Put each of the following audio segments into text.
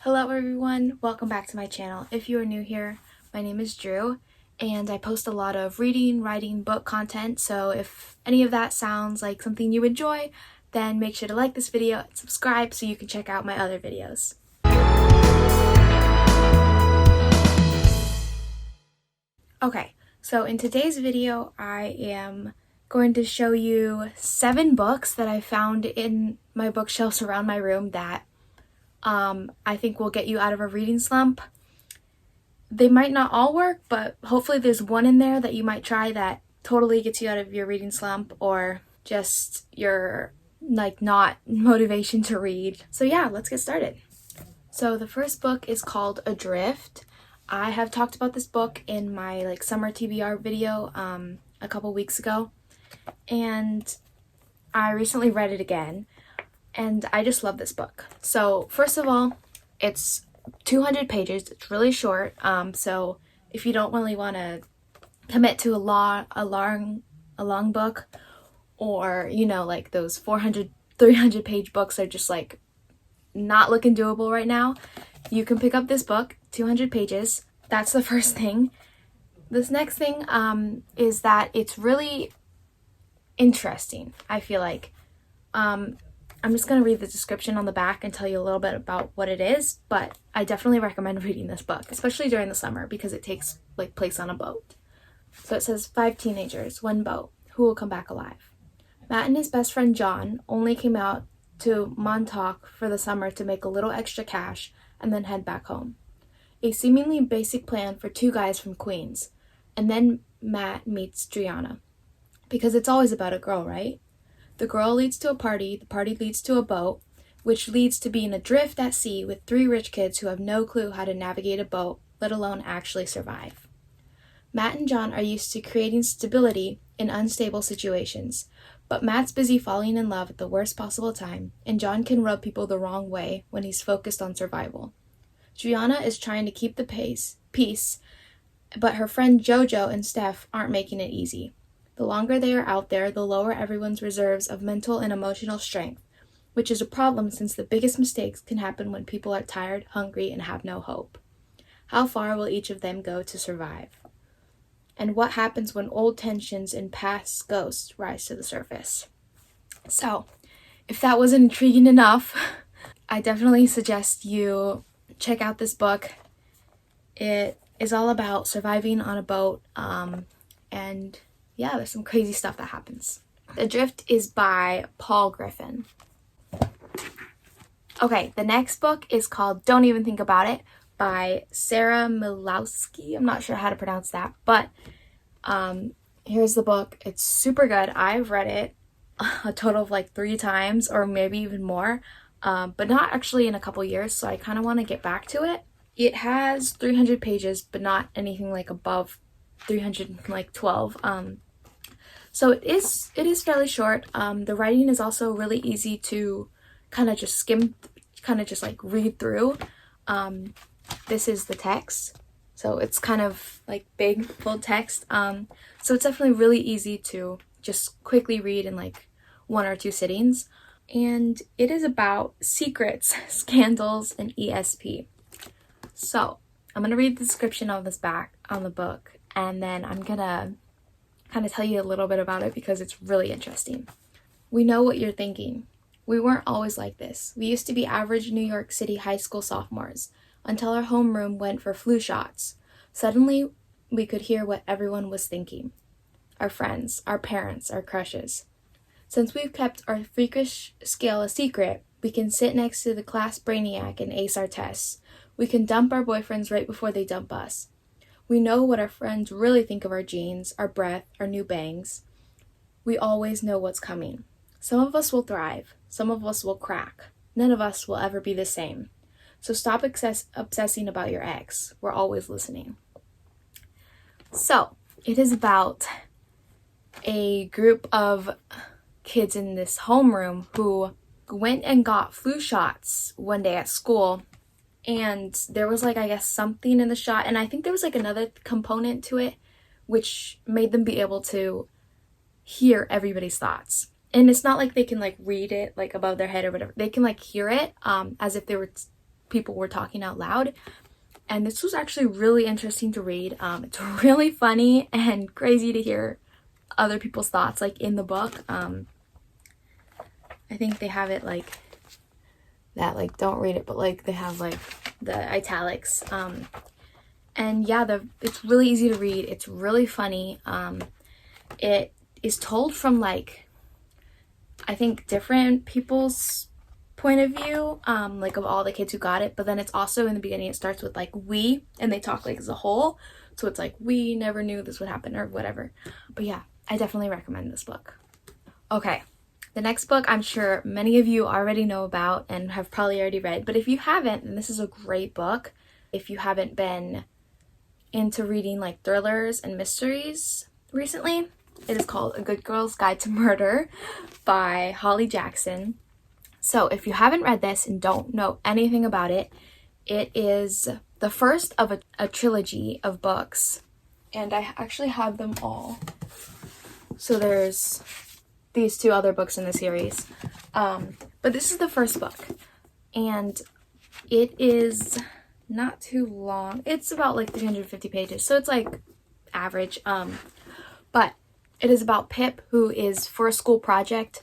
Hello everyone, welcome back to my channel. If you are new here, my name is Drew and I post a lot of reading, writing, book content, so if any of that sounds like something you enjoy, then make sure to like this video and subscribe so you can check out my other videos. Okay, so in today's video I am going to show you 7 books that I found in my bookshelves around my room that I think will get you out of a reading slump. They might not all work, but hopefully there's one in there that you might try that totally gets you out of your reading slump or just your not motivation to read. So yeah, let's get started. So the first book is called Adrift. I have talked about this book in my summer TBR video a couple weeks ago, and I recently read it again. And I just love this book. So first of all, it's 200 pages. It's really short. So if you don't really want to commit to a long book, or those 400, 300 page books are just not looking doable right now, you can pick up this book, 200 pages. That's the first thing. This next thing is that it's really interesting, I feel like. I'm just going to read the description on the back and tell you a little bit about what it is, but I definitely recommend reading this book, especially during the summer because it takes place on a boat. So it says 5 teenagers, 1 boat, who will come back alive. Matt and his best friend John only came out to Montauk for the summer to make a little extra cash and then head back home. A seemingly basic plan for 2 guys from Queens, and then Matt meets Driana. Because it's always about a girl, right? The girl leads to a party, the party leads to a boat, which leads to being adrift at sea with 3 rich kids who have no clue how to navigate a boat, let alone actually survive. Matt and John are used to creating stability in unstable situations, but Matt's busy falling in love at the worst possible time, and John can rub people the wrong way when he's focused on survival. Driana is trying to keep the peace, but her friend Jojo and Steph aren't making it easy. The longer they are out there, the lower everyone's reserves of mental and emotional strength, which is a problem since the biggest mistakes can happen when people are tired, hungry, and have no hope. How far will each of them go to survive? And what happens when old tensions and past ghosts rise to the surface? So, if that wasn't intriguing enough, I definitely suggest you check out this book. It is all about surviving on a boat, and yeah, there's some crazy stuff that happens. Adrift is by Paul Griffin. Okay, the next book is called Don't Even Think About It by Sarah Mlynowski. I'm not sure how to pronounce that, but here's the book. It's super good. I've read it a total of 3 times or maybe even more, but not actually in a couple years, so I kind of want to get back to it. It has 300 pages, but not anything above 312. So it is fairly short. The writing is also really easy to kind of just read through. This is the text, so it's kind of big, full text. So it's definitely really easy to just quickly read in 1 or 2 sittings. And it is about secrets, scandals, and ESP. So I'm gonna read the description of this back on the book, and then I'm gonna kind of tell you a little bit about it because it's really interesting. We know what you're thinking. We weren't always like this. We used to be average New York City high school sophomores until our homeroom went for flu shots. Suddenly, we could hear what everyone was thinking. Our friends, our parents, our crushes. Since we've kept our freakish skill a secret, we can sit next to the class brainiac and ace our tests. We can dump our boyfriends right before they dump us. We know what our friends really think of our jeans, our breath, our new bangs. We always know what's coming. Some of us will thrive. Some of us will crack. None of us will ever be the same. So stop obsessing about your ex. We're always listening. So, it is about a group of kids in this homeroom who went and got flu shots one day at school. And there was I guess something in the shot, and I think there was another component to it which made them be able to hear everybody's thoughts. And it's not they can read it above their head or whatever. They can hear it as if they were people were talking out loud. And this was actually really interesting to read. It's really funny and crazy to hear other people's thoughts like in the book. I think they have it like that, like don't read it, but like they have like the italics. And yeah, it's really easy to read. It's really funny. It is told from like, I think different people's point of view, like of all the kids who got it, but then it's also in the beginning, it starts with like we, and they talk like as a whole, so it's like we never knew this would happen or whatever. But yeah, I definitely recommend this book. Okay, the next book I'm sure many of you already know about and have probably already read, but if you haven't, then this is a great book. If you haven't been into reading like thrillers and mysteries recently, it is called A Good Girl's Guide to Murder by Holly Jackson. So if you haven't read this and don't know anything about it, it is the first of a trilogy of books. And I actually have them all. So there's these 2 other books in the series. But this is the first book. And it is not too long. It's about like 350 pages. So it's like average. But it is about Pip, who is for a school project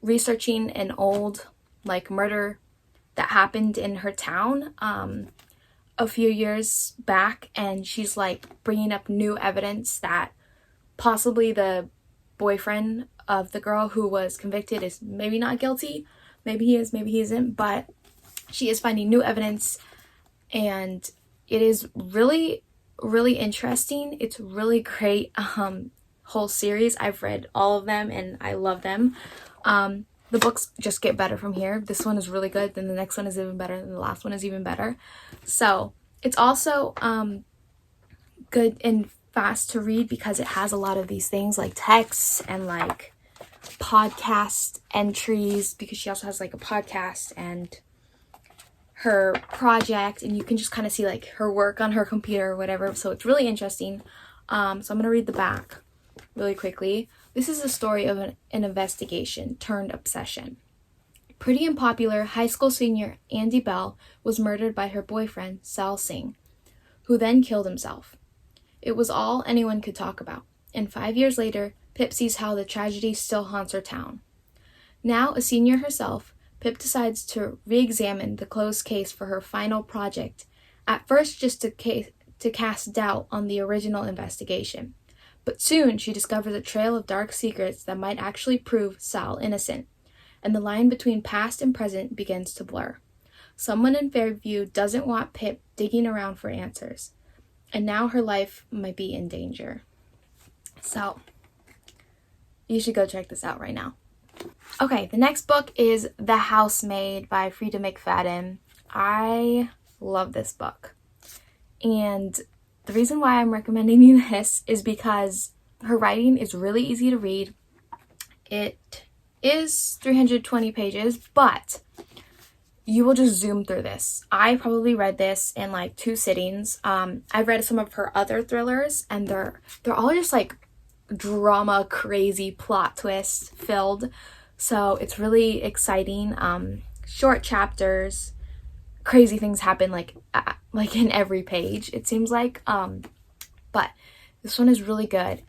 researching an old like murder that happened in her town a few years back, and she's like bringing up new evidence that possibly the boyfriend of the girl who was convicted is maybe not guilty, maybe he is, maybe he isn't, but she is finding new evidence, and it is really interesting. It's really great whole series. I've read all of them and I love them. The books just get better from here. This one is really good, then the next one is even better, and the last one is even better. So it's also good and fast to read because it has a lot of these things like texts and like podcast entries, because she also has like a podcast and her project, and you can just kind of see like her work on her computer or whatever. So it's really interesting. So I'm gonna read the back really quickly. This is a story of an investigation turned obsession. Pretty and popular high school senior Andy Bell was murdered by her boyfriend, Sal Singh, who then killed himself. It was all anyone could talk about, and 5 years later, Pip sees how the tragedy still haunts her town. Now a senior herself, Pip decides to re-examine the closed case for her final project, at first just to cast doubt on the original investigation. But soon she discovers a trail of dark secrets that might actually prove Sal innocent, and the line between past and present begins to blur. Someone in Fairview doesn't want Pip digging around for answers, and now her life might be in danger. So, you should go check this out right now. Okay, the next book is The Housemaid by Frieda McFadden. I love this book. And the reason why I'm recommending you this is because her writing is really easy to read. It is 320 pages, but you will just zoom through this. I probably read this in like 2 sittings. I've read some of her other thrillers, and they're all just like drama, crazy plot twist filled. So it's really exciting. Short chapters. Crazy things happen like in every page, it seems like. But this one is really good,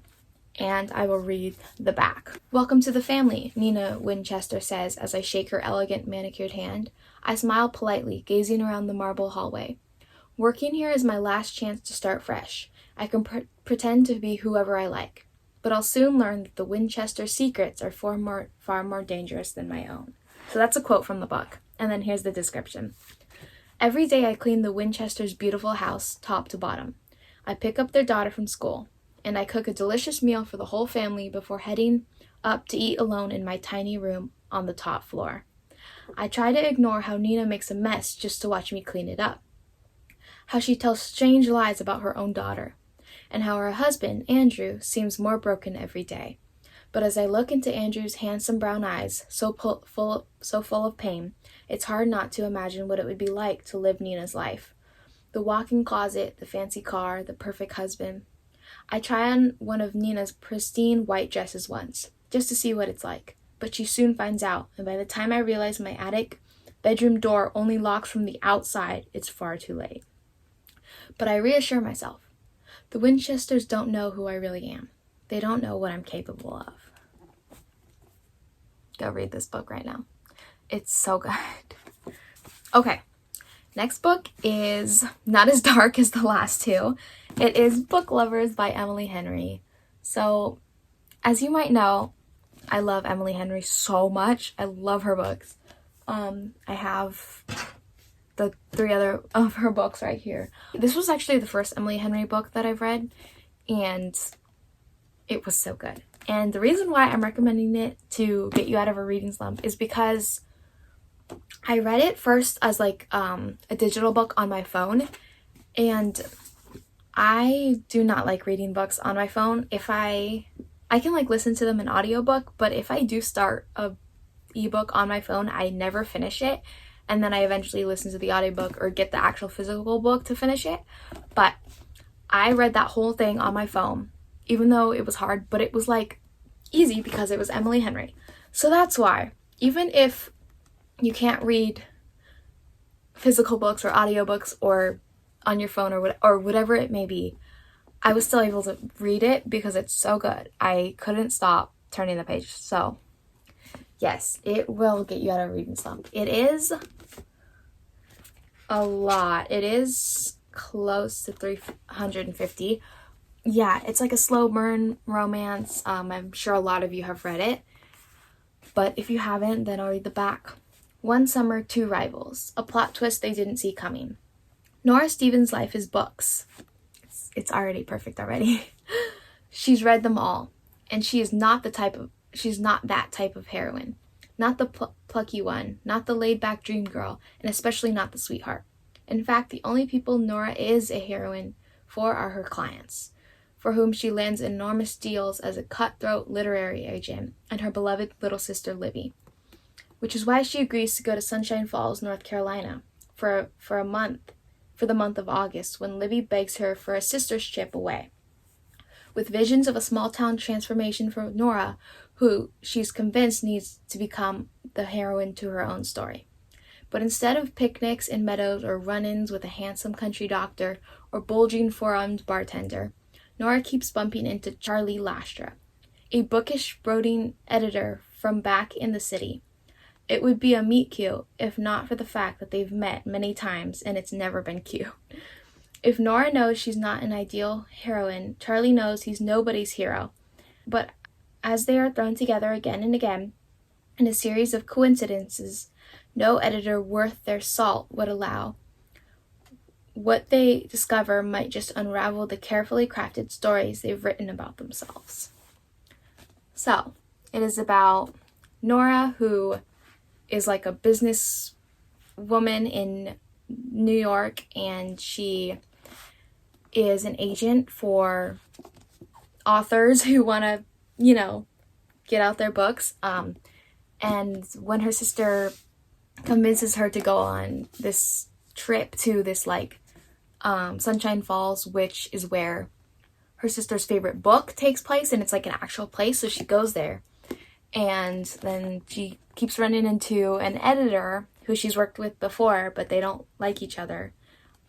and I will read the back. Welcome to the family, Nina Winchester says as I shake her elegant manicured hand. I smile politely, gazing around the marble hallway. Working here is my last chance to start fresh. I can pretend to be whoever I like, but I'll soon learn that the Winchester secrets are far more dangerous than my own. So that's a quote from the book, and then here's the description. Every day I clean the Winchesters' beautiful house, top to bottom. I pick up their daughter from school, and I cook a delicious meal for the whole family before heading up to eat alone in my tiny room on the top floor. I try to ignore how Nina makes a mess just to watch me clean it up, how she tells strange lies about her own daughter, and how her husband, Andrew, seems more broken every day. But as I look into Andrew's handsome brown eyes, so full of pain, it's hard not to imagine what it would be like to live Nina's life. The walk-in closet, the fancy car, the perfect husband. I try on one of Nina's pristine white dresses once, just to see what it's like, but she soon finds out, and by the time I realize my attic Bedroom door only locks from the outside. It's far too late. But I reassure myself. The Winchesters don't know who I really am. They don't know what I'm capable of. Go read this book right now. It's so good. Okay, next book is not as dark as the last two. It is Book Lovers by Emily Henry. So, as you might know, I love Emily Henry so much. I love her books. I have the 3 other of her books right here. This was actually the first Emily Henry book that I've read, and it was so good. And the reason why I'm recommending it to get you out of a reading slump is because I read it first as like a digital book on my phone, and I do not like reading books on my phone. If I can like listen to them in audiobook, but if I do start a ebook on my phone, I never finish it, and then I eventually listen to the audiobook or get the actual physical book to finish it. But I read that whole thing on my phone, even though it was hard, but it was like easy because it was Emily Henry. So that's why, even if you can't read physical books or audiobooks or on your phone or whatever it may be, I was still able to read it because it's so good. I couldn't stop turning the page. So yes, it will get you out of a reading slump. It is a lot. It is close to 350. Yeah, it's like a slow burn romance. I'm sure a lot of you have read it, but if you haven't, then I'll read the back. One summer, 2 rivals. A plot twist they didn't see coming. Nora Stevens' life is books. It's already perfect already. She's read them all, and she's not that type of heroine. Not the plucky one, not the laid-back dream girl, and especially not the sweetheart. In fact, the only people Nora is a heroine for are her clients, for whom she lands enormous deals as a cutthroat literary agent, and her beloved little sister Libby. Which is why she agrees to go to Sunshine Falls, North Carolina, for the month of August, when Libby begs her for a sister's trip away. With visions of a small-town transformation for Nora, who she's convinced needs to become the heroine to her own story. But instead of picnics in meadows or run-ins with a handsome country doctor or bulging four-armed bartender, Nora keeps bumping into Charlie Lastra, a bookish brooding editor from back in the city. It would be a meet cute if not for the fact that they've met many times and it's never been cute. If Nora knows she's not an ideal heroine, Charlie knows he's nobody's hero. But as they are thrown together again and again, in a series of coincidences no editor worth their salt would allow, what they discover might just unravel the carefully crafted stories they've written about themselves. So, it is about Nora, who is like a business woman in New York, and she is an agent for authors who want to, get out their books. And when her sister convinces her to go on this trip to this Sunshine Falls, which is where her sister's favorite book takes place, and it's like an actual place, so she goes there. And then she keeps running into an editor who she's worked with before, but they don't like each other,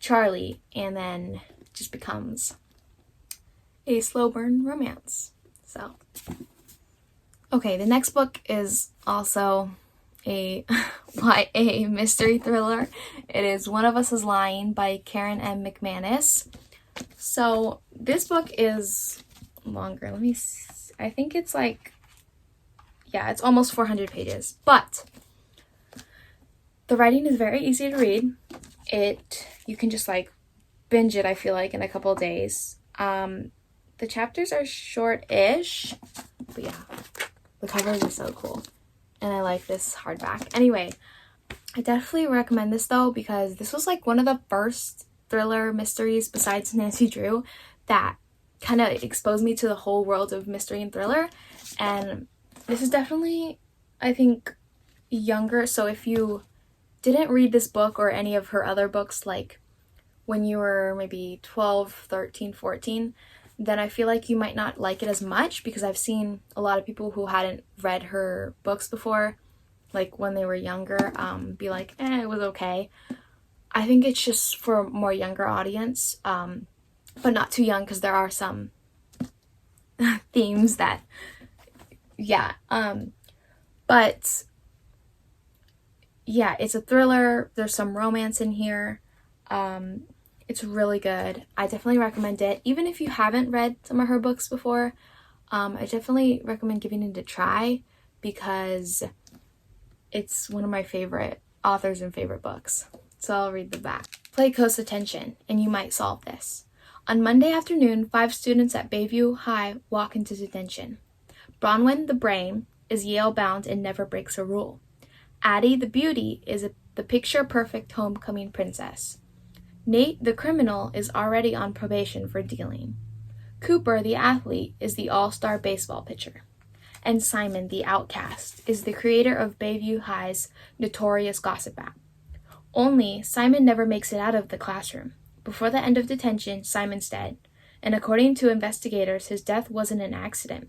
Charlie, and then it just becomes a slow burn romance. So, okay, the next book is also a YA mystery thriller. It is One of Us is Lying by Karen M. McManus. So this book is longer. Let me see. I think it's it's almost 400 pages, but the writing is very easy to read. You can just binge it, I feel like, in a couple of days. The chapters are short-ish, but yeah, the covers are so cool, and I like this hardback. Anyway, I definitely recommend this though, because this was one of the first thriller mysteries besides Nancy Drew that kind of exposed me to the whole world of mystery and thriller. And this is definitely, I think, younger. So if you didn't read this book or any of her other books when you were maybe 12, 13, 14, then I feel like you might not like it as much, because I've seen a lot of people who hadn't read her books before like when they were younger, be like, it was okay. I think it's just for a more younger audience, but not too young, because there are some themes that, yeah, but yeah, it's a thriller. There's some romance in here. It's really good. I definitely recommend it. Even if you haven't read some of her books before, I definitely recommend giving it a try, because it's one of my favorite authors and favorite books. So I'll read the back. Play close attention, and you might solve this. On Monday afternoon, 5 students at Bayview High walk into detention. Bronwyn, the brain, is Yale-bound and never breaks a rule. Addie, the beauty, is the picture-perfect homecoming princess. Nate, the criminal, is already on probation for dealing. Cooper, the athlete, is the all-star baseball pitcher. And Simon, the outcast, is the creator of Bayview High's notorious gossip app. Only, Simon never makes it out of the classroom. Before the end of detention, Simon's dead, and according to investigators, his death wasn't an accident.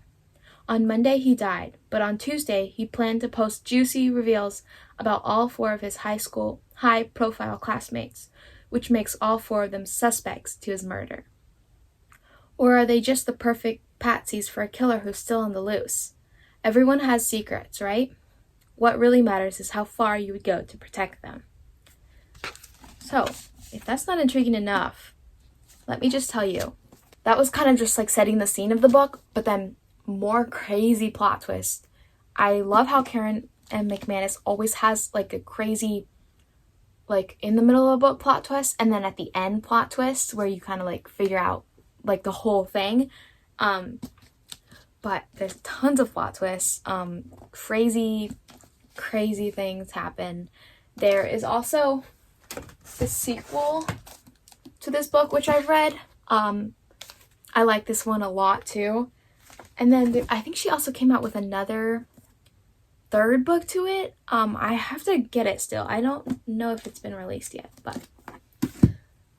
On Monday, he died, but on Tuesday, he planned to post juicy reveals about all 4 of his high-profile classmates, which makes all 4 of them suspects to his murder. Or are they just the perfect patsies for a killer who's still on the loose? Everyone has secrets, right? What really matters is how far you would go to protect them. So, if that's not intriguing enough, let me just tell you, that was kind of just like setting the scene of the book, but then more crazy plot twist. I love how Karen and McManus always has like a crazy, like in the middle of a book plot twist, and then at the end plot twist where you kind of like figure out like the whole thing. But there's tons of plot twists. Crazy things happen. There is also the sequel to this book, which I've read. I like this one a lot too. And then I think she also came out with another 3rd book to it. I have to get it still. I don't know if it's been released yet, but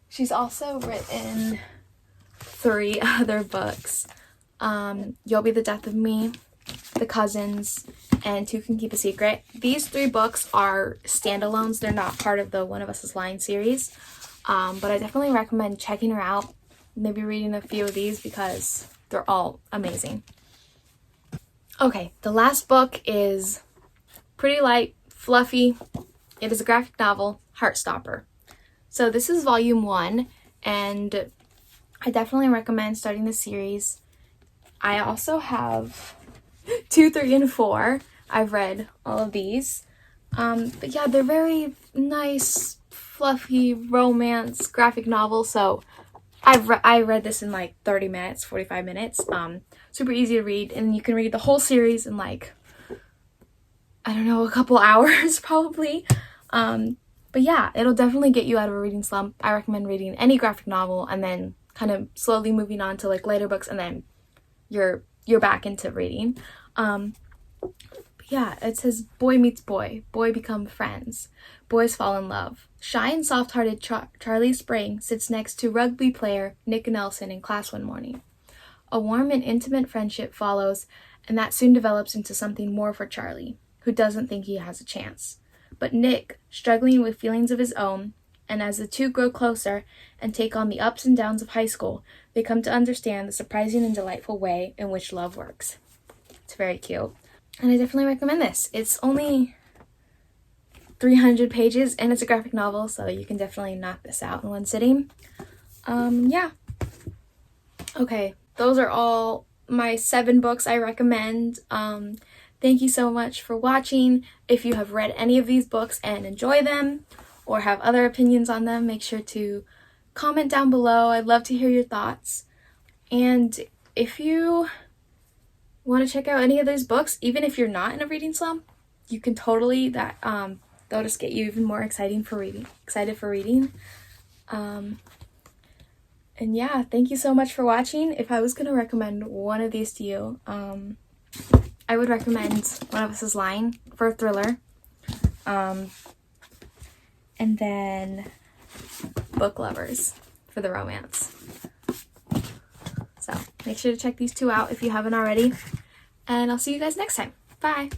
she's also written 3 other books. You'll Be the Death of Me, The Cousins, and Two Can Keep a Secret. These 3 books are standalones. They're not part of the One of Us is Lying series. But I definitely recommend checking her out. Maybe reading a few of these because they're all amazing. Okay, the last book is pretty light, fluffy. It is a graphic novel, Heartstopper. So this is volume 1, and I definitely recommend starting the series. I also have 2, 3, and 4. I've read all of these. But yeah, they're very nice, fluffy romance graphic novels. So I read this in like 30 minutes, 45 minutes. Super easy to read, and you can read the whole series in like, I don't know, a couple hours probably. But yeah, it'll definitely get you out of a reading slump. I recommend reading any graphic novel and then kind of slowly moving on to like later books, and then you're back into reading. But yeah, it says boy meets boy, boy become friends, boys fall in love. Shy and soft-hearted Charlie Spring sits next to rugby player Nick Nelson in class one morning. A warm and intimate friendship follows, and that soon develops into something more for Charlie, who doesn't think he has a chance. But Nick, struggling with feelings of his own, and as the two grow closer and take on the ups and downs of high school, they come to understand the surprising and delightful way in which love works. It's very cute. And I definitely recommend this. It's only 300 pages, and it's a graphic novel, so you can definitely knock this out in one sitting. Yeah. Okay, those are all my 7 books I recommend. Thank you so much for watching. If you have read any of these books and enjoy them, or have other opinions on them, make sure to comment down below. I'd love to hear your thoughts. And if you want to check out any of these books, even if you're not in a reading slump, you can totally, they'll just get you even more excited for reading. And yeah, thank you so much for watching. If I was going to recommend one of these to you, I would recommend One of Us is Lying for a thriller. And then Book Lovers for the romance. So make sure to check these 2 out if you haven't already. And I'll see you guys next time. Bye!